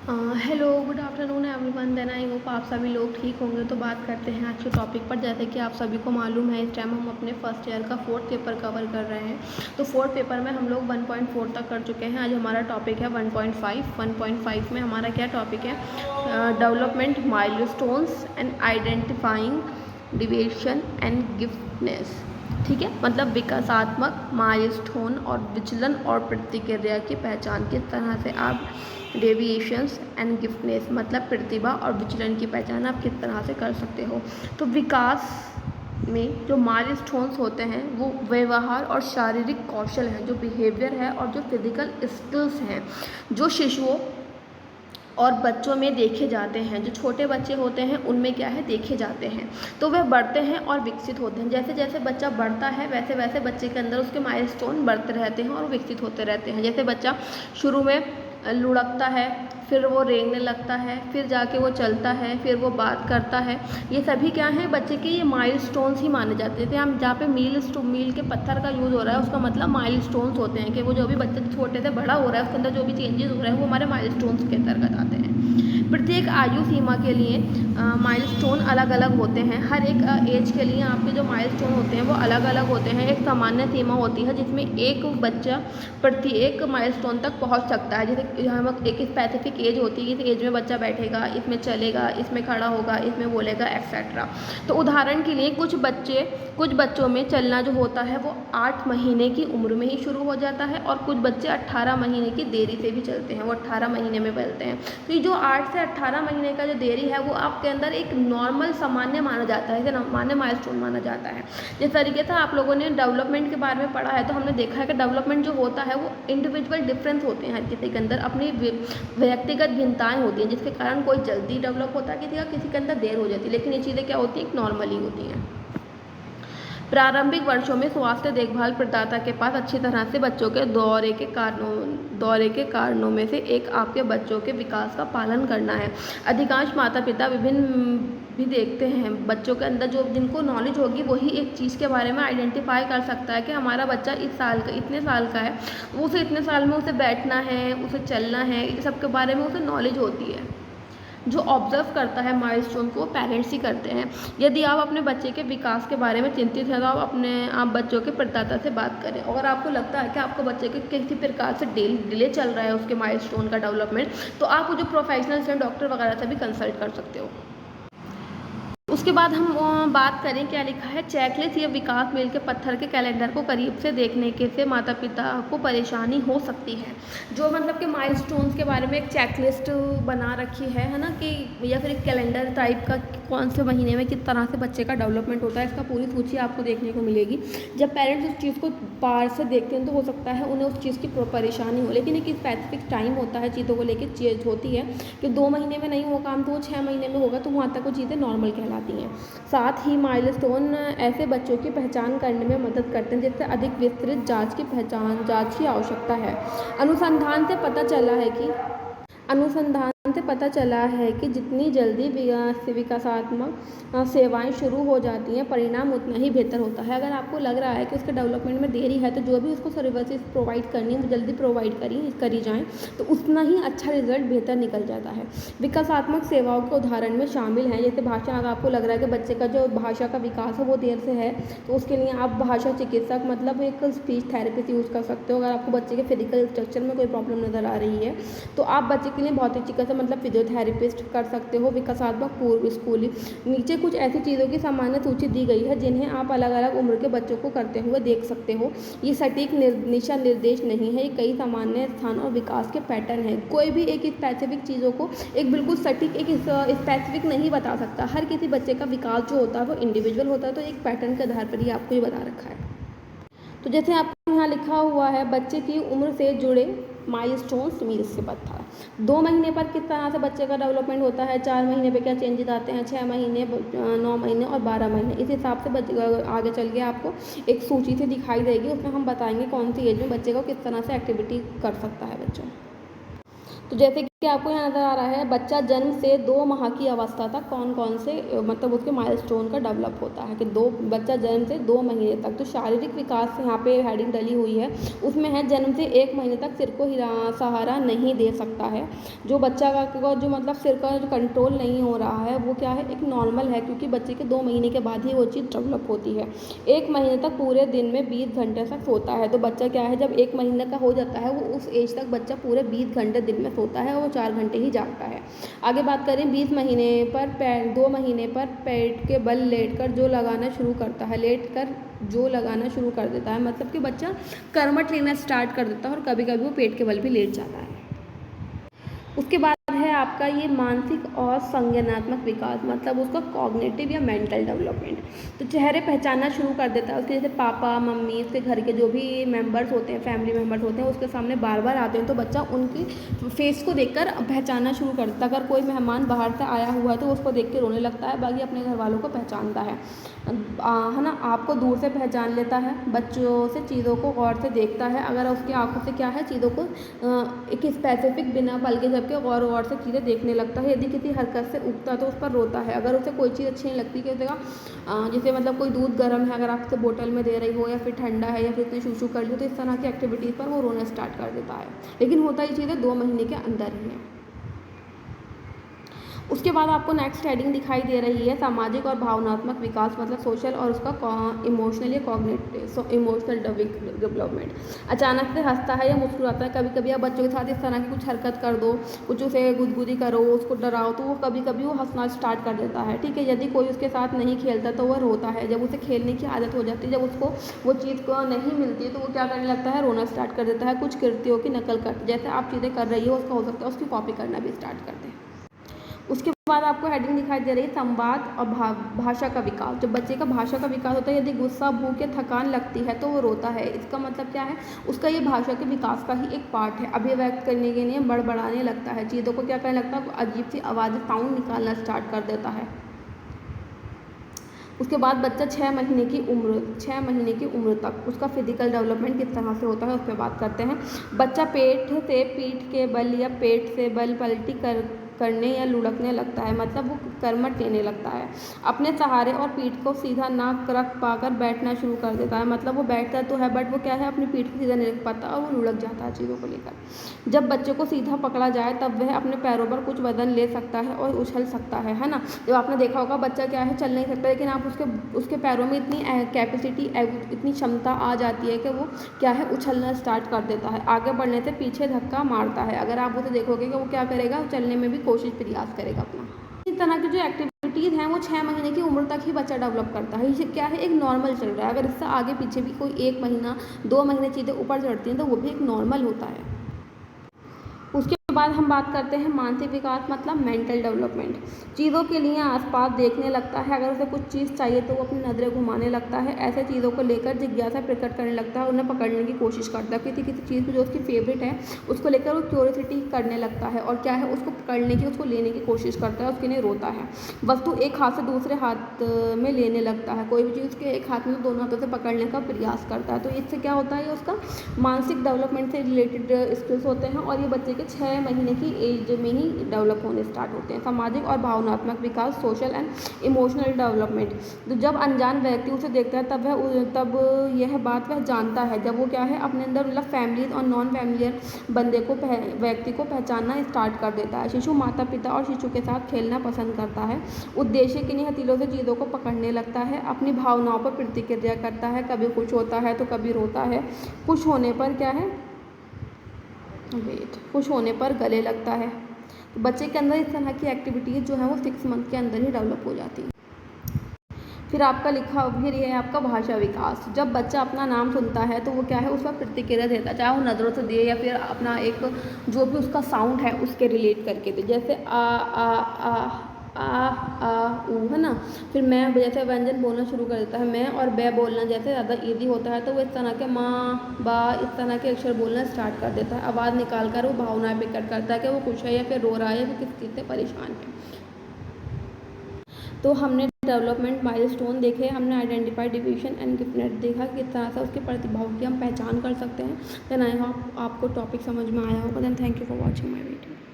Hello, good afternoon everyone. Then I hope आप सभी लोग ठीक होंगे। तो बात करते हैं आज के टॉपिक पर। जैसे कि आप सभी को मालूम है, इस टाइम हम अपने फर्स्ट ईयर का फोर्थ पेपर कवर कर रहे हैं। तो फोर्थ पेपर में हम लोग 1.4 तक कर चुके हैं। आज हमारा टॉपिक है 1.5। 1.5 में हमारा क्या टॉपिक है? Development milestones and identifying deviation and giftedness. ठीक है, मतलब विकासात्मक माइलस्टोन और विचलन और प्रतिक्रिया की पहचान। किस तरह से आप डेविएशंस एंड गिफ्टनेस, मतलब प्रतिभा और विचलन की पहचान आप किस तरह से कर सकते हो। तो विकास में जो माइलस्टोन्स होते हैं वो व्यवहार और शारीरिक कौशल हैं, जो बिहेवियर है और जो फिजिकल स्किल्स हैं, जो शिशुओं और बच्चों में देखे जाते हैं। जो छोटे बच्चे होते हैं उनमें क्या है, देखे जाते हैं। तो वह बढ़ते हैं और विकसित होते हैं। जैसे जैसे बच्चा बढ़ता है वैसे वैसे बच्चे के अंदर उसके माइलस्टोन बढ़ते रहते हैं और विकसित होते रहते हैं। जैसे बच्चा शुरू में लुढ़कता है, फिर वो रेंगने लगता है, फिर जाके वो चलता है, फिर वो बात करता है। ये सभी क्या है, बच्चे के ये माइलस्टोन्स ही माने जाते हैं। हम जहाँ पे मील के पत्थर का यूज़ हो रहा है उसका मतलब माइलस्टोन्स होते हैं, कि वो जो भी बच्चा छोटे से बड़ा हो रहा है उसके अंदर जो भी चेंजेस हो रहे हैं वो हमारे माइलस्टोन्स के अंतर्गत आते हैं। प्रत्येक आयु सीमा के लिए माइलस्टोन अलग अलग होते हैं। हर एक एज के लिए आपके जो माइलस्टोन होते हैं वो अलग अलग होते हैं। एक सामान्य सीमा होती है जिसमें एक बच्चा प्रत्येक माइलस्टोन तक पहुंच सकता है। जैसे हम एक स्पेसिफिक एज होती है, इस एज में बच्चा बैठेगा, इसमें चलेगा, इसमें खड़ा होगा, इसमें बोलेगा, एक्सेट्रा। तो उदाहरण के लिए कुछ बच्चों में चलना जो होता है वो 8 महीने की उम्र में ही शुरू हो जाता है, और कुछ बच्चे 18 महीने की देरी से भी चलते हैं, वो 18 महीने में चलते हैं। तो ये जो 8 से 18 महीने का जो देरी है वो आपके अंदर एक नॉर्मल सामान्य माना जाता है, इसे सामान्य माइलस्टोन माना जाता है। जिस तरीके से आप लोगों ने डेवलपमेंट के बारे में पढ़ा है तो हमने देखा है कि डेवलपमेंट जो होता है वो इंडिविजुअल डिफरेंस होते हैं। हर किसी के अंदर अपनी व्यक्तिगत भिन्नताएं होती हैं, जिसके कारण कोई जल्दी डेवलप होता है, किसी के अंदर देर हो जाती है। लेकिन ये चीज़ें क्या होती हैं, नॉर्मली होती हैं। प्रारंभिक वर्षों में स्वास्थ्य देखभाल प्रदाता के पास अच्छी तरह से बच्चों के दौरे के कारणों में से एक आपके बच्चों के विकास का पालन करना है। अधिकांश माता पिता विभिन्न भी देखते हैं बच्चों के अंदर, जो जिनको नॉलेज होगी वही एक चीज़ के बारे में आइडेंटिफाई कर सकता है कि हमारा बच्चा इतने साल का है, उसे इतने साल में उसे बैठना है, उसे चलना है, ये सब के बारे में उसे नॉलेज होती है। जो ऑब्जर्व करता है माइलस्टोन को, पेरेंट्स ही करते हैं। यदि आप अपने बच्चे के विकास के बारे में चिंतित हैं तो आप बच्चों के प्रदाता से बात करें। अगर आपको लगता है कि आपको बच्चे के किसी प्रकार से डिले चल रहा है उसके माइलस्टोन का डेवलपमेंट, तो आप जो प्रोफेशनल्स हैं, डॉक्टर वगैरह से भी कंसल्ट कर सकते हो। उसके बाद हम बात करें, क्या लिखा है, चेकलिस्ट या विकास मील के पत्थर के कैलेंडर को करीब से देखने के से माता पिता को परेशानी हो सकती है। जो मतलब कि माइलस्टोन्स के बारे में एक चेकलिस्ट बना रखी है ना, कि या फिर एक कैलेंडर टाइप का, कौन से महीने में किस तरह से बच्चे का डेवलपमेंट होता है, इसका पूरी सूची आपको देखने को मिलेगी। जब पेरेंट्स उस चीज़ को पार से देखते हैं तो हो सकता है उन्हें उस चीज़ की परेशानी हो, लेकिन एक स्पेसिफिक टाइम होता है चीज़ों को लेकर, चीज़ होती है कि 2 महीने में नहीं हो काम तो वो 6 महीने में होगा, तो वहाँ तक वो चीज़ें नॉर्मल कहलाती हैं। साथ ही माइलस्टोन ऐसे बच्चों की पहचान करने में मदद करते हैं जिससे अधिक विस्तृत जांच की आवश्यकता है। अनुसंधान से पता चला है कि जितनी जल्दी विकासात्मक सेवाएं शुरू हो जाती हैं, परिणाम उतना ही बेहतर होता है। अगर आपको लग रहा है कि उसके डेवलपमेंट में देरी है तो जो भी उसको सर्विसेज प्रोवाइड करनी है वो जल्दी प्रोवाइड करी जाएं, तो उतना ही अच्छा रिजल्ट बेहतर निकल जाता है। विकासात्मक सेवाओं के उदाहरण में शामिल हैं, जैसे भाषा। अगर आपको लग रहा है कि बच्चे का जो भाषा का विकास है वो देर से है, तो उसके लिए आप भाषा चिकित्सक, मतलब एक स्पीच थेरेपिस्ट यूज़ कर सकते हो। अगर आपको बच्चे के फिजिकल स्ट्रक्चर में कोई प्रॉब्लम नज़र आ रही है तो आप बच्चे के लिए भौतिक चिकित्सक, मतलब फिजियोथेरेपिस्ट कर सकते हो। विकासात्मक पूर्व स्कूली। नीचे कुछ ऐसी चीज़ों की सामान्य सूची दी गई है जिन्हें आप अलग अलग उम्र के बच्चों को करते हुए देख सकते हो। ये सटीक दिशा निर्देश नहीं है, ये कई सामान्य स्थान और विकास के पैटर्न है। कोई भी एक स्पेसिफिक चीज़ों को एक बिल्कुल सटीक एक स्पेसिफिक नहीं बता सकता। हर किसी बच्चे का विकास जो होता है वो इंडिविजुअल होता है, तो एक पैटर्न के आधार पर ही आपको ये बता रखा है। तो जैसे आपको यहाँ लिखा हुआ है, बच्चे की उम्र से जुड़े माइलस्टोन्स मील्स के पत्थर। 2 महीने पर किस तरह से बच्चे का डेवलपमेंट होता है, 4 महीने पे क्या चेंजेस आते हैं, 6 महीने, 9 महीने और 12 महीने। इस हिसाब से आगे चल के आपको एक सूची से दिखाई देगी, उसमें हम बताएंगे कौन सी एज में बच्चे को किस तरह से एक्टिविटी कर सकता है बच्चा। तो जैसे क्या आपको यहाँ नज़र आ रहा है, बच्चा जन्म से 2 माह की अवस्था तक कौन कौन से मतलब उसके माइलस्टोन का डेवलप होता है कि बच्चा जन्म से 2 महीने तक। तो शारीरिक विकास यहाँ पे हेडिंग डली हुई है, उसमें है जन्म से 1 महीने तक सिर को सहारा नहीं दे सकता है। जो बच्चा का जो मतलब सिर का जो कंट्रोल नहीं हो रहा है वो क्या है, एक नॉर्मल है, क्योंकि बच्चे के 2 महीने के बाद ही वो चीज़ डेवलप होती है। 1 महीने तक पूरे दिन में 20 घंटे तक सोता है। तो बच्चा क्या है, जब 1 महीने का हो जाता है वो उस एज तक बच्चा पूरे 20 घंटे दिन में सोता है, 4 घंटे ही जागता है। आगे बात करें 20 महीने पर 2 महीने पर पेट के बल लेटकर जो लगाना शुरू करता है, लेटकर जो लगाना शुरू कर देता है, मतलब कि बच्चा कर्मठ लेना स्टार्ट कर देता है और कभी कभी वो पेट के बल भी लेट जाता है। उसके बाद है आपका ये मानसिक और संज्ञानात्मक विकास, मतलब उसका कॉग्निटिव या मेंटल डेवलपमेंट। तो चेहरे पहचानना शुरू कर देता है, उसके जैसे पापा मम्मी, उसके घर के जो भी मेंबर्स होते हैं, फैमिली मेंबर्स होते हैं, उसके सामने बार बार आते हैं तो बच्चा उनकी फेस को देखकर पहचानना शुरू कर देता है। अगर कोई मेहमान बाहर से आया हुआ है तो उसको देख के रोने लगता है, बाकी अपने घर वालों को पहचानता है ना। आपको दूर से पहचान लेता है, बच्चों से चीज़ों को गौर से देखता है, अगर उसकी आंखों से क्या है चीज़ों को एक स्पेसिफिक बिना पल के झपके गौर से चीज़ें देखने लगता है। यदि किसी हरकत से उगता है तो उस पर रोता है। अगर उसे कोई चीज़ अच्छी नहीं लगती, कि जैसे मतलब कोई दूध गर्म है, अगर आप उसे बोतल में दे रही हो, या फिर ठंडा है, या फिर उसने शूशू कर लिया, तो इस तरह की एक्टिविटीज़ पर वो रोना स्टार्ट कर देता है। लेकिन होता ये चीज़ें 2 महीने के अंदर ही है। उसके बाद आपको नेक्स्ट हेडिंग दिखाई दे रही है सामाजिक और भावनात्मक विकास, मतलब सोशल और उसका इमोशनल या कॉग्निटिव इमोशनल डेवलपमेंट। अचानक से हंसता है या मुस्कुराता है, कभी कभी आप बच्चों के साथ इस तरह की कुछ हरकत कर दो, कुछ उसे गुदगुदी करो, उसको डराओ, तो वो कभी कभी वो हंसना स्टार्ट कर देता है। ठीक है, यदि कोई उसके साथ नहीं खेलता तो वह रोता है। जब उसे खेलने की आदत हो जाती है, जब उसको वो चीज़ को नहीं मिलती है तो वो क्या करने लगता है, रोना स्टार्ट कर देता है। कुछ कृत्यों की नकल कर, जैसे आप चीज़ें कर रही हो उसका हो सकता है उसकी कॉपी करना भी स्टार्ट कर दे। उसके बाद आपको हेडिंग दिखाई दे रही है संवाद और भाषा का विकास। जब बच्चे का भाषा का विकास होता है, यदि गुस्सा, भूख या थकान लगती है तो वो रोता है। इसका मतलब क्या है, उसका ये भाषा के विकास का ही एक पार्ट है। अभिव्यक्त करने के लिए बड़बड़ाने लगता है, चीज़ों को क्या करने लगता है, अजीब सी आवाज़ साउंड निकालना स्टार्ट कर देता है। उसके बाद बच्चा 6 महीने की उम्र तक उसका फिजिकल डेवलपमेंट किस तरह से होता है उस पर बात करते हैं। बच्चा पेट से पीठ के बल या पेट से बल पलटी करने या लुढ़कने लगता है, मतलब वो कर्मठ लेने लगता है। अपने सहारे और पीठ को सीधा ना रख पाकर बैठना शुरू कर देता है, मतलब वो बैठता तो है बट वो क्या है, अपनी पीठ को सीधा नहीं रख पाता और वो लुढ़क जाता है चीज़ों को लेकर। जब बच्चे को सीधा पकड़ा जाए तब वह अपने पैरों पर कुछ वजन ले सकता है और उछल सकता है ना। जब आपने देखा होगा बच्चा क्या है, चल नहीं सकता, लेकिन आप उसके पैरों में इतनी कैपेसिटी, इतनी क्षमता आ जाती है कि वो क्या है, उछलना स्टार्ट कर देता है। आगे बढ़ने से पीछे धक्का मारता है। अगर आप उसे देखोगे कि वो क्या करेगा, चलने में भी कोशिश प्रयास करेगा अपना। इस तरह की जो एक्टिविटीज़ हैं वो 6 महीने की उम्र तक ही बच्चा डेवलप करता है। ये क्या है, एक नॉर्मल चल रहा है। अगर इससे आगे पीछे भी कोई 1 महीना 2 महीने चीज़ें ऊपर चढ़ती हैं तो वो भी एक नॉर्मल होता है। उसके बाद हम बात करते हैं मानसिक विकास, मतलब मेंटल डेवलपमेंट। चीज़ों के लिए आसपास देखने लगता है, अगर उसे कुछ चीज़ चाहिए तो वो अपनी नज़रें घुमाने लगता है। ऐसे चीज़ों को लेकर जिज्ञासा प्रकट करने लगता है, उन्हें पकड़ने की कोशिश करता है। किसी चीज़ को जो उसकी फेवरेट है उसको लेकर वो क्यूरियोसिटी करने लगता है और क्या है, उसको पकड़ने की, उसको लेने की कोशिश करता है, उसके लिए रोता है। वस्तु एक हाथ से दूसरे हाथ में लेने लगता है, कोई भी चीज़ उसके एक हाथ में दोनों हाथों से पकड़ने का प्रयास करता है। तो इससे क्या होता है, उसका मानसिक डेवलपमेंट से रिलेटेड स्किल्स होते हैं और ये बच्चे के 6 महीने की एज में ही डेवलप होने स्टार्ट होते हैं। सामाजिक और भावनात्मक विकास, सोशल एंड इमोशनल डेवलपमेंट। तो जब अनजान व्यक्ति उसे देखता है तब यह बात वह जानता है, जब वो क्या है, अपने अंदर मतलब फैमिलीज और नॉन फैमिलियर व्यक्ति को पहचानना स्टार्ट कर देता है। शिशु माता पिता और शिशु के साथ खेलना पसंद करता है, उद्देश्य के लिए हथेलियों से चीज़ों को पकड़ने लगता है, अपनी भावनाओं पर प्रतिक्रिया करता है, कभी खुश होता है तो कभी रोता है। खुश होने पर क्या है, खुश होने पर गले लगता है। तो बच्चे के अंदर इस तरह की एक्टिविटीज़ जो है वो 6 मंथ के अंदर ही डेवलप हो जाती है। फिर आपका लिखा फिर ये है आपका भाषा विकास। जब बच्चा अपना नाम सुनता है तो वो क्या है, उस पर प्रतिक्रिया देता है, चाहे वो नज़रों से दे या फिर अपना एक जो भी उसका साउंड है उसके रिलेट करके दे, जैसे आ ऊ, है ना। फिर मैं जैसे व्यंजन बोलना शुरू कर देता है, मैं और बै बोलना जैसे ज़्यादा ईजी होता है तो वो इस तरह के माँ बा इस तरह के अक्षर बोलना स्टार्ट कर देता है। आवाज़ निकाल कर वो भावनाएं प्रकट करता है कि वो खुश है या फिर रो रहा है या फिर किस चीज़ से परेशान है। तो हमने डेवलपमेंट माइलस्टोन देखे, हमने आइडेंटिफाई डिवीजन एंड गिफ्टनेट देखा, किस तरह से उसके प्रतिभाव की हम पहचान कर सकते हैं। देन आई होप आपको टॉपिक समझ में आया होगा। Then thank you for watching my video.